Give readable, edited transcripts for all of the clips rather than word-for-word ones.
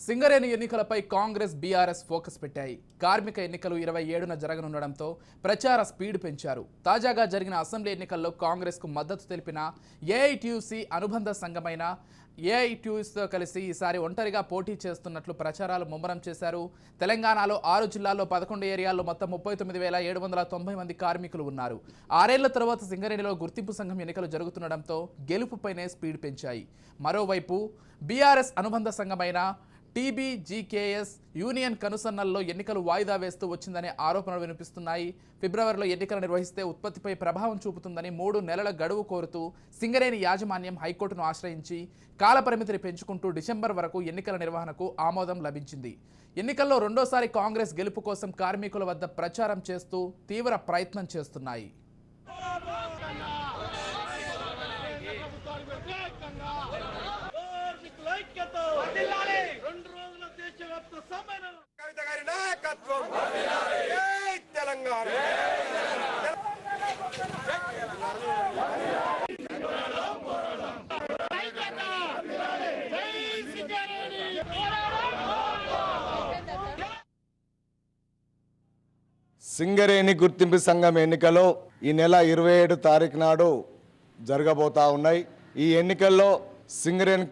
సింగరేణి ఎన్నికలపై Congress BRS focus పెట్టాయి. కార్మిక ఎన్నికలు 27న జరగనుండడంతో ప్రచార స్పీడ్ పెంచారు. తాజాగా జరిగిన అసెంబ్లీ ఎన్నికల్లో కాంగ్రెస్కు మద్దతు తెలిపిన ఏఐటీయూసీ అనుబంధ సంఘమైన ఏఐటీయూసీతో కలిసి ఈసారి ఒంటరిగా పోటీ చేస్తున్నట్లు ప్రచారాలు ముమ్మరం చేశారు. తెలంగాణలో 6 జిల్లాల్లో 11 ఏరియాల్లో మొత్తం 39,790 మంది కార్మికులు ఉన్నారు. 6 ఏళ్ల తర్వాత సింగరేణిలో గుర్తింపు సంఘం ఎన్నికలు జరుగుతుండడంతో గెలుపుపైనే స్పీడ్ పెంచాయి. మరోవైపు బీఆర్ఎస్ అనుబంధ సంఘమైన టీబీజీకేఎస్ యూనియన్ కనుసన్నల్లో ఎన్నికలు వాయిదా వేస్తూ వచ్చిందనే ఆరోపణలు వినిపిస్తున్నాయి. ఫిబ్రవరిలో ఎన్నికలు నిర్వహిస్తే ఉత్పత్తిపై ప్రభావం చూపుతుందని 3 నెలల గడువు కోరుతూ సింగరేణి యాజమాన్యం హైకోర్టును ఆశ్రయించి కాలపరిమితిని పెంచుకుంటూ డిసెంబర్ వరకు ఎన్నికల నిర్వహణకు ఆమోదం లభించింది. ఎన్నికల్లో రెండోసారి కాంగ్రెస్ గెలుపు కోసం కార్మికుల వద్ద ప్రచారం చేస్తూ తీవ్ర ప్రయత్నం చేస్తున్నాయి. సింగరేణి గుర్తింపు సంఘం ఎన్నికలు ఈ నెల 27 తారీఖు నాడు జరగబోతా ఉన్నాయి. ఈ ఎన్నికల్లో Singareni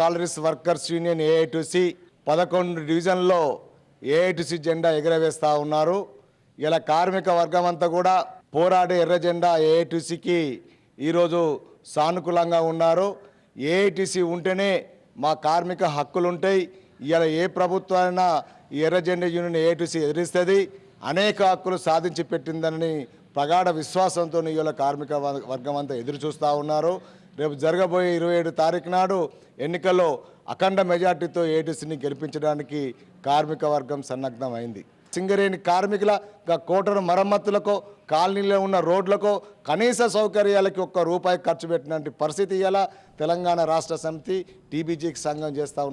collieries workers union AITC 11 డివిజన్లో ఏఐటీసీ జెండా ఎగరవేస్తూ ఉన్నారు. ఇలా కార్మిక వర్గం అంతా కూడా పోరాడే ఎర్ర జెండా ఏఐటీసీకి ఈరోజు సానుకూలంగా ఉన్నారు. ఏఐటీసీ ఉంటేనే మా కార్మిక హక్కులు ఉంటాయి. ఇలా ఏ ప్రభుత్వాన్ని ఈ ఎర్ర జెండా యూనియన్ ఏఐటీసీ ఎదిరిస్తుంది, అనేక హక్కులు సాధించి పెట్టిందని ప్రగాఢ విశ్వాసంతో ఇవాళ కార్మిక వర్గం అంతా ఎదురు చూస్తూ ఉన్నారు. రేపు జరగబోయే 27 తారీఖు నాడు ఎన్నికల్లో అఖండ మెజార్టీతో ఏఐటీసీని గెలిపించడానికి కార్మిక వర్గం సన్నద్ధమైంది. సింగరేణి కార్మికుల కోటరు మరమ్మతులకు, కాలనీలో ఉన్న రోడ్లకు, కనీస సౌకర్యాలకి ₹1 ఖర్చు పెట్టినటువంటి పరిస్థితి ఇలా తెలంగాణ రాష్ట్ర సమితి టీబీజీకి సంఘం చేస్తూ